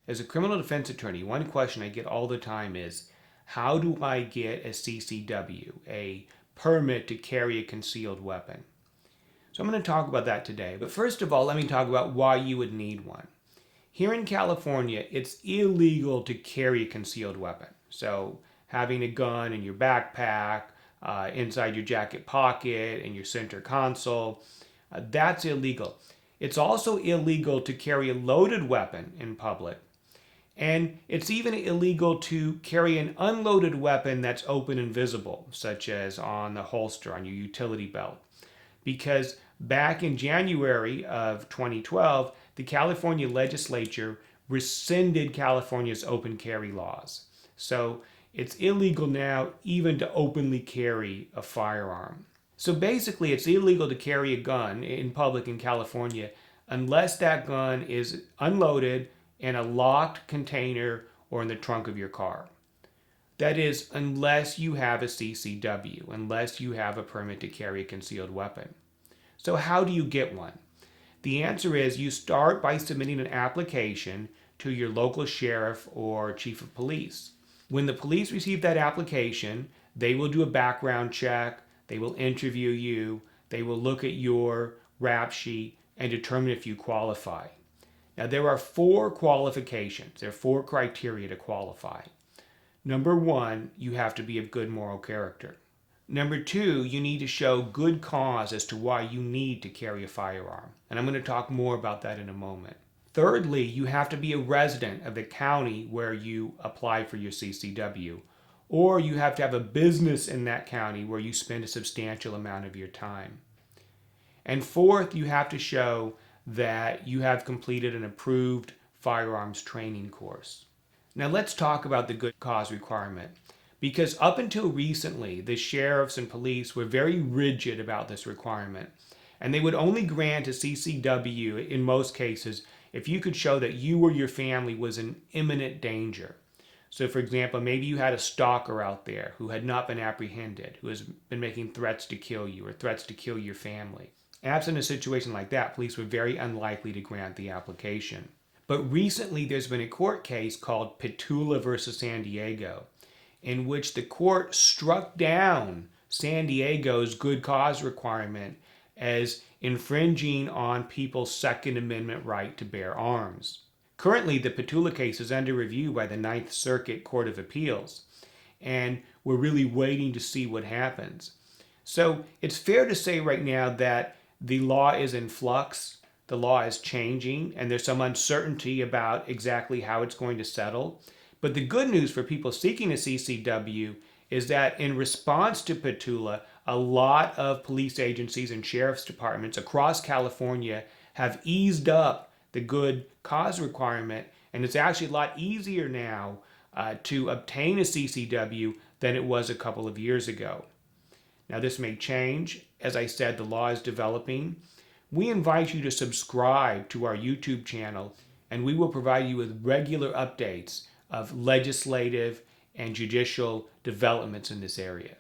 As a criminal defense attorney, one question I get all the time is, how do I get a CCW, a permit to carry a concealed weapon? So I'm going to talk about that today. But first of all, let me talk about why you would need one. Here in California, it's illegal to carry a concealed weapon. So having a gun in your backpack, inside your jacket pocket, in your center console, that's illegal. It's also illegal to carry a loaded weapon in public. And it's even illegal to carry an unloaded weapon that's open and visible, such as on the holster on your utility belt. Because back in January of 2012, the California legislature rescinded California's open carry laws. So it's illegal now even to openly carry a firearm. So basically, it's illegal to carry a gun in public in California unless that gun is unloaded in a locked container or in the trunk of your car. That is, unless you have a CCW, unless you have a permit to carry a concealed weapon. So how do you get one? The answer is you start by submitting an application to your local sheriff or chief of police. When the police receive that application, they will do a background check, they will interview you, they will look at your rap sheet and determine if you qualify. Now, there are 4 qualifications. There are 4 criteria to qualify. Number 1, you have to be of good moral character. Number 2, you need to show good cause as to why you need to carry a firearm. And I'm going to talk more about that in a moment. Thirdly, you have to be a resident of the county where you apply for your CCW. Or you have to have a business in that county where you spend a substantial amount of your time. And fourth, you have to show that you have completed an approved firearms training course. Now let's talk about the good cause requirement, because up until recently, the sheriffs and police were very rigid about this requirement, and they would only grant a CCW in most cases if you could show that you or your family was in imminent danger. So for example, maybe you had a stalker out there who had not been apprehended, who has been making threats to kill you or threats to kill your family. Absent a situation like that, police were very unlikely to grant the application. But recently there's been a court case called Peruta versus San Diego, in which the court struck down San Diego's good cause requirement as infringing on people's Second Amendment right to bear arms. Currently, the Peruta case is under review by the Ninth Circuit Court of Appeals, and we're really waiting to see what happens. So it's fair to say right now that the law is in flux, the law is changing, and there's some uncertainty about exactly how it's going to settle. But the good news for people seeking a CCW is that in response to Peruta, a lot of police agencies and sheriff's departments across California have eased up the good cause requirement, and it's actually a lot easier now to obtain a CCW than it was a couple of years ago. Now this may change. As I said, the law is developing. We invite you to subscribe to our YouTube channel, and we will provide you with regular updates of legislative and judicial developments in this area.